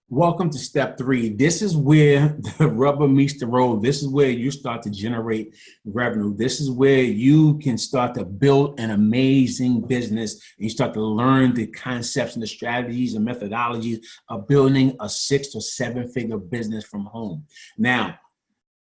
Welcome to step three. This is where the rubber meets the road. This is where you start to generate revenue. This is where you can start to build an amazing business. And you start to learn the concepts and the strategies and methodologies of building a 6 or 7 figure business from home. Now,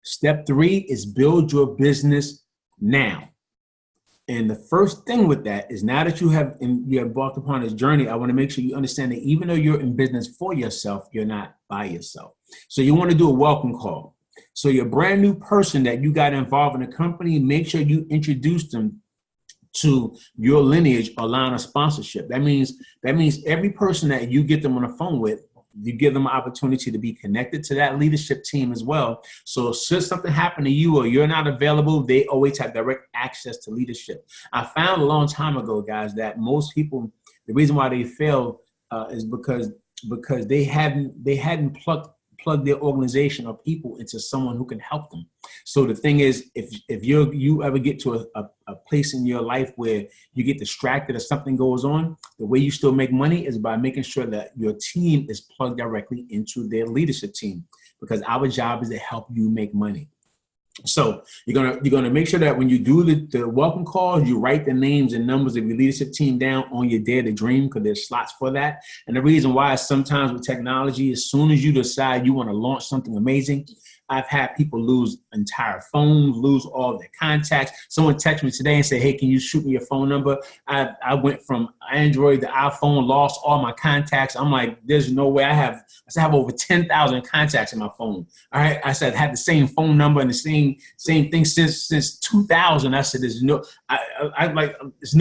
step three is build your business now. And the first thing with that is, now that you have embarked upon this journey, I want to make sure you understand that even though you're in business for yourself, you're not by yourself. So you want to do a welcome call. So your brand new person that you got involved in the company, make sure you introduce them to your lineage or line of sponsorship. That means every person that you get them on the phone with, you give them an opportunity to be connected to that leadership team as well. So should something happen to you or you're not available, they always have direct access to leadership. I found a long time ago, guys, that most people, the reason why they fail is because they hadn't plug their organization or people into someone who can help them. So the thing is, if you ever get to a place in your life where you get distracted or something goes on, the way you still make money is by making sure that your team is plugged directly into their leadership team, because our job is to help you make money. So you're gonna make sure that when you do the welcome calls, you write the names and numbers of your leadership team down on your Dare to Dream, because there's slots for that. And the reason why is sometimes with technology, as soon as you decide you want to launch something amazing, I've had people lose entire phones, lose all their contacts. Someone texted me today and said, "Hey, can you shoot me your phone number?" I went from Android to iPhone, lost all my contacts. I'm like, there's no way. I have over 10,000 contacts in my phone. All right. I said, I had the same phone number and the same thing since 2000. I said, there's no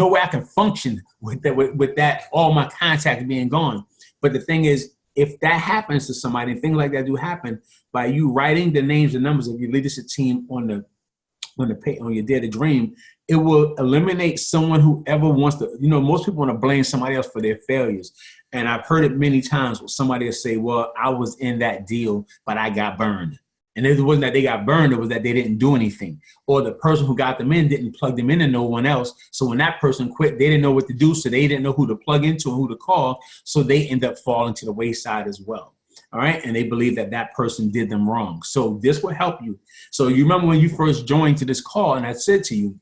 way I can function with that, all my contacts being gone. But the thing is, if that happens to somebody, and things like that do happen, by you writing the names and numbers of your leadership team on your Dare to Dream, it will eliminate someone who ever wants to, most people want to blame somebody else for their failures. And I've heard it many times where somebody will say, "Well, I was in that deal, but I got burned." And it wasn't that they got burned, it was that they didn't do anything. Or the person who got them in didn't plug them into no one else. So when that person quit, they didn't know what to do. So they didn't know who to plug into and who to call. So they end up falling to the wayside as well. All right. And they believe that person did them wrong. So this will help you. So you remember when you first joined to this call and I said to you,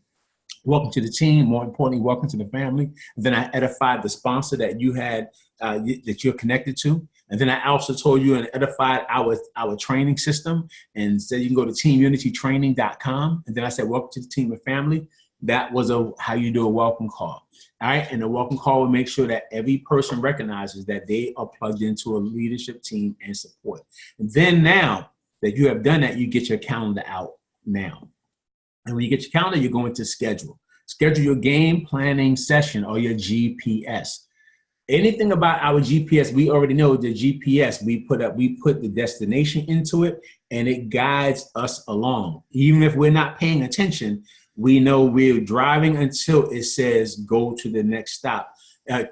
welcome to the team. More importantly, welcome to the family. And then I edified the sponsor that you had, that you're connected to. And then I also told you and edified our training system and said you can go to teamunitytraining.com. And then I said, welcome to the team and family. That was how you do a welcome call. All right. And the welcome call will make sure that every person recognizes that they are plugged into a leadership team and support. And then now that you have done that, you get your calendar out now. And when you get your calendar, you're going to schedule your game planning session or your GPS. Anything about our GPS, we already know the GPS, we put the destination into it and it guides us along. Even if we're not paying attention, we know we're driving until it says go to the next stop,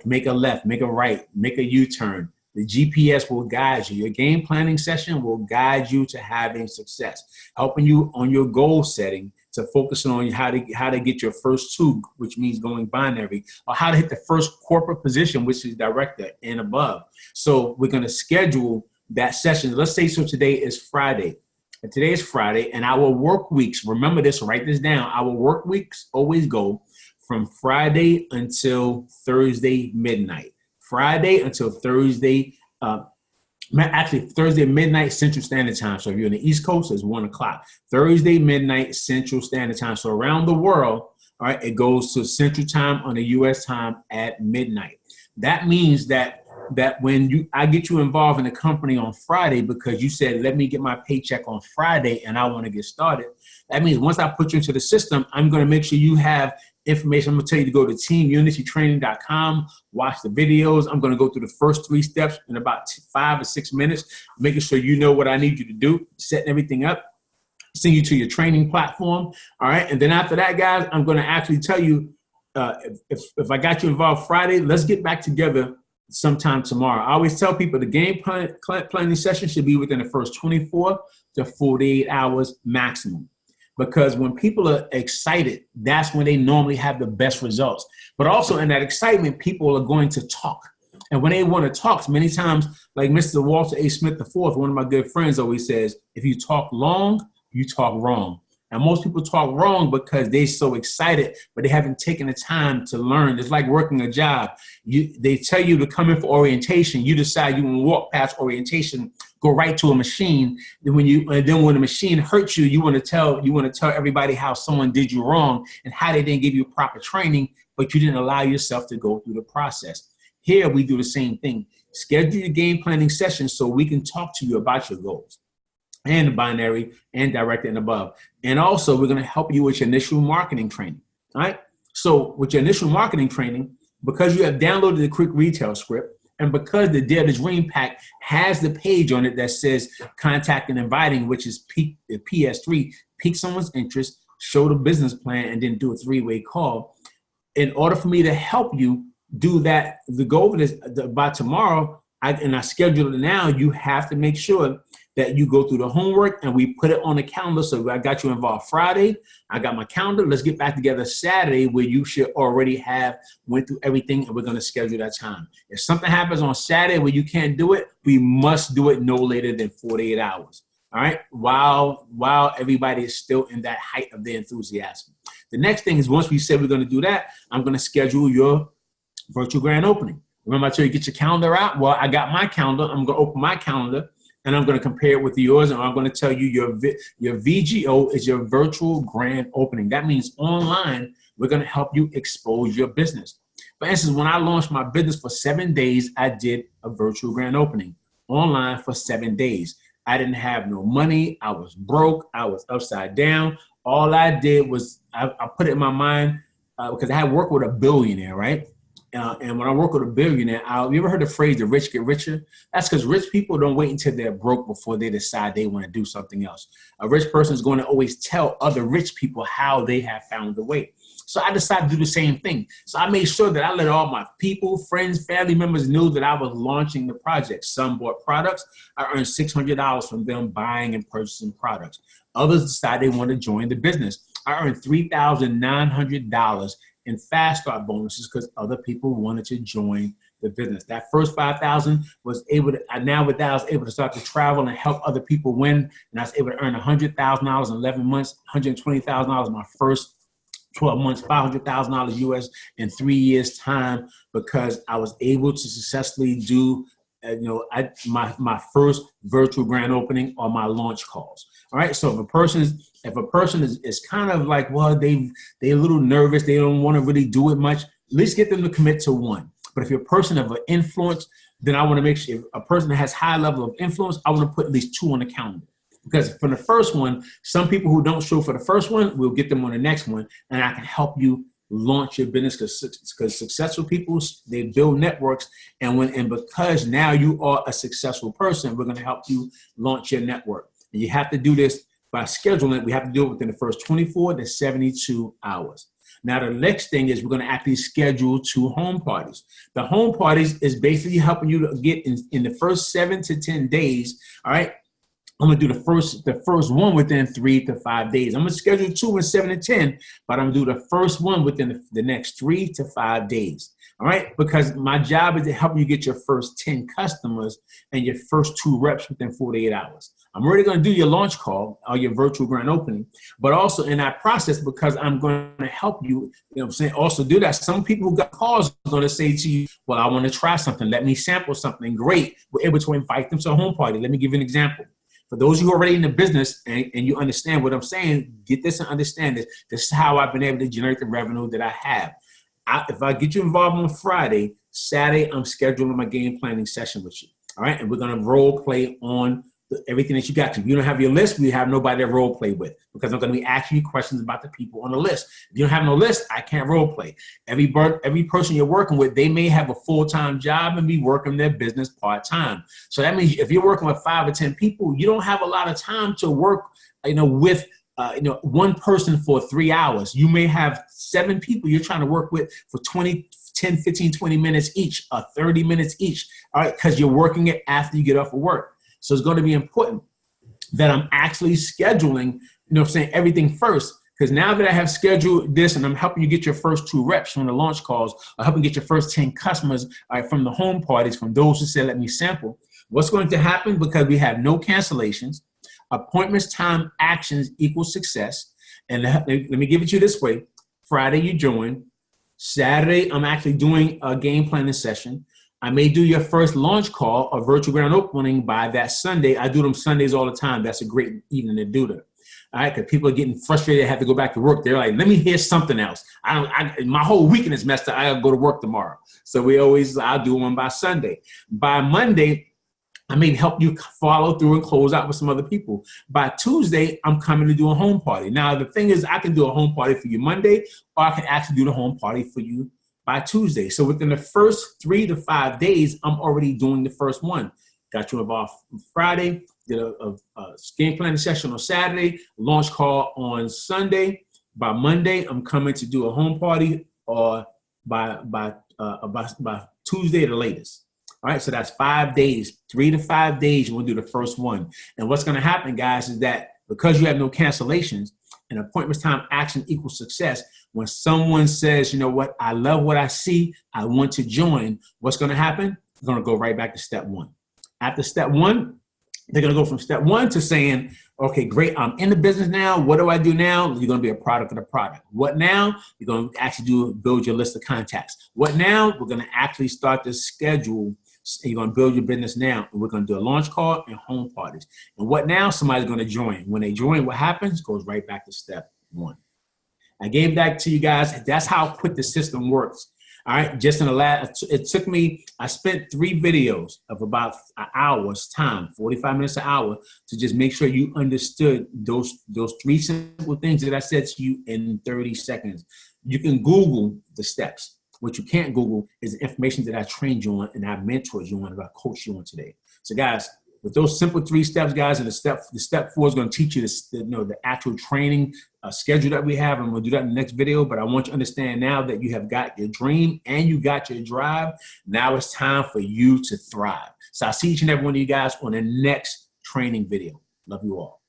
make a left, make a right, make a U-turn. The GPS will guide you. Your game planning session will guide you to having success, helping you on your goal setting, to focus on how to get your first 2, which means going binary, or how to hit the first corporate position, which is director and above. So we're going to schedule that session. Let's say, so today is Friday. And today is Friday, and our work weeks, remember this, write this down. Our work weeks always go from Friday until Thursday midnight. Friday until Thursday, actually Thursday midnight Central Standard Time. So if you're on the East Coast, it's 1 o'clock. Thursday midnight Central Standard Time. So around the world, all right, it goes to Central Time on the U.S. time at midnight. That means that when I get you involved in the company on Friday because you said, let me get my paycheck on Friday and I want to get started. That means once I put you into the system, I'm going to make sure you have information. I'm going to tell you to go to teamunitytraining.com, watch the videos. I'm going to go through the first 3 steps in about 5 or 6 minutes, making sure you know what I need you to do, setting everything up, send you to your training platform. All right. And then after that, guys, I'm going to actually tell you, if I got you involved Friday, let's get back together sometime tomorrow. I always tell people the game planning session should be within the first 24 to 48 hours maximum. Because when people are excited, that's when they normally have the best results. But also in that excitement, people are going to talk. And when they want to talk, many times, like Mr. Walter A. Smith IV, one of my good friends always says, if you talk long, you talk wrong. And most people talk wrong because they're so excited, but they haven't taken the time to learn. It's like working a job. They tell you to come in for orientation. You decide you want to walk past orientation, go right to a machine. Then when the machine hurts you, you want to tell everybody how someone did you wrong and how they didn't give you proper training, but you didn't allow yourself to go through the process. Here we do the same thing. Schedule your game planning session so we can talk to you about your goals and the binary and direct and above. And also we're going to help you with your initial marketing training. All right. So with your initial marketing training, because you have downloaded the Quick Retail Script and because the Dare to Dream Pack has the page on it that says contact and inviting, which is PS3, pique someone's interest, show the business plan, and then do a 3-way call. In order for me to help you do that, the goal is by tomorrow, I schedule it now, you have to make sure that you go through the homework and we put it on the calendar. So I got you involved Friday. I got my calendar. Let's get back together Saturday where you should already have went through everything and we're going to schedule that time. If something happens on Saturday where you can't do it, we must do it no later than 48 hours. All right. While everybody is still in that height of their enthusiasm. The next thing is once we said we're going to do that, I'm going to schedule your virtual grand opening. Remember I told you get your calendar out? Well, I got my calendar. I'm going to open my calendar and I'm going to compare it with yours. And I'm going to tell you your VGO is your virtual grand opening. That means online, we're going to help you expose your business. For instance, when I launched my business for 7 days, I did a virtual grand opening online for 7 days. I didn't have no money. I was broke. I was upside down. All I did was I put it in my mind because I had worked with a billionaire, right? And when I work with a billionaire, you ever heard the phrase, the rich get richer? That's because rich people don't wait until they're broke before they decide they want to do something else. A rich person is going to always tell other rich people how they have found the way. So I decided to do the same thing. So I made sure that I let all my people, friends, family members know that I was launching the project. Some bought products. I earned $600 from them buying and purchasing products. Others decided they wanted to join the business. I earned $3,900 in fast start bonuses because other people wanted to join the business. That first $5,000 was able to, now with that, I was able to start to travel and help other people win. And I was able to earn $100,000 in 11 months, $120,000 in my first 12 months, $500,000 US in 3 years time because I was able to successfully do my first virtual grand opening or my launch calls. All right. So if a person is kind of like, well, they're a little nervous, they don't want to really do it much, at least get them to commit to one. But if you're a person of an influence, then I want to make sure if a person that has high level of influence, I want to put at least 2 on the calendar. Because for the first one, some people who don't show for the first one, we'll get them on the next one, and I can help you launch your business because successful people, they build networks, and because now you are a successful person, we're going to help you launch your network. And you have to do this by scheduling it. We have to do it within the first 24 to 72 hours. Now, the next thing is we're going to actually schedule 2 home parties. The home parties is basically helping you to get in the first 7 to 10 days. All right. I'm going to do the first one within 3 to 5 days. I'm going to schedule 2 in 7 to 10, but I'm going to do the first one within the next 3 to 5 days. All right. Because my job is to help you get your first 10 customers and your first 2 reps within 48 hours. I'm already going to do your launch call or your virtual grand opening, but also in that process, because I'm going to help you, you know what I'm saying, also do that. Some people who got calls are going to say to you, well, I want to try something. Let me sample something. Great. We're able to invite them to a home party. Let me give you an example. For those who are already in the business and you understand what I'm saying, get this and understand this. This is how I've been able to generate the revenue that I have. If I get you involved on Friday, Saturday, I'm scheduling my game planning session with you. All right. And we're going to role play on everything that you got. If you don't have your list, we have nobody to role play with because I'm going to be asking you questions about the people on the list. If you don't have no list, I can't role play. Every person you're working with, they may have a full-time job and be working their business part-time. So that means if you're working with 5 or 10 people, you don't have a lot of time to work, with one person for 3 hours. You may have 7 people you're trying to work with for 10, 15, 20 minutes each, 30 minutes each. All right. Because you're working it after you get off of work. So it's going to be important that I'm actually scheduling, everything first. Because now that I have scheduled this and I'm helping you get your first 2 reps from the launch calls, or helping get your first 10 customers from the home parties, from those who said, let me sample, what's going to happen, because we have no cancellations, appointments, time, actions equals success. And let me give it to you this way. Friday, you join. Saturday, I'm actually doing a game planning session. I may do your first launch call or virtual grand opening by that Sunday. I do them Sundays all the time. That's a great evening to do that. All right, because people are getting frustrated, have to go back to work. They're like, let me hear something else. My whole weekend is messed up. I gotta go to work tomorrow. So I'll do one by Sunday. By Monday, I may help you follow through and close out with some other people. By Tuesday, I'm coming to do a home party. Now, the thing is, I can do a home party for you Monday, or I can actually do the home party for you by Tuesday. So within the first 3 to 5 days, I'm already doing the first one. Got you involved Friday, did a game planning session on Saturday, launch call on Sunday. By Monday, I'm coming to do a home party, or by Tuesday at the latest. All right, so that's 5 days, 3 to 5 days, you want to do the first one. And what's going to happen, guys, is that because you have no cancellations and appointments, time, action equals success, when someone says, you know what, I love what I see, I want to join, what's going to happen? They're going to go right back to step 1. After step 1, they're going to go from step 1 to saying, okay, great, I'm in the business now. What do I do now? You're going to be a product of the product. What now? You're going to actually build your list of contacts. What now? We're going to actually start to schedule. You're going to build your business now. And we're going to do a launch call and home parties. And what now? Somebody's going to join. When they join, what happens? Goes right back to step 1. I gave that to you guys. That's how quick the system works. All right, just in the last, it took me, I spent 3 videos of about an hour's time, 45 minutes an hour, to just make sure you understood those 3 simple things that I said to you in 30 seconds. You can Google the steps. What you can't Google is the information that I trained you on and I mentored you on, and I coached you on today. So guys, with those simple 3 steps, guys, and the step 4 is going to teach you the actual training schedule that we have, and we'll do that in the next video. But I want you to understand now that you have got your dream and you got your drive. Now it's time for you to thrive. So I'll see each and every one of you guys on the next training video. Love you all.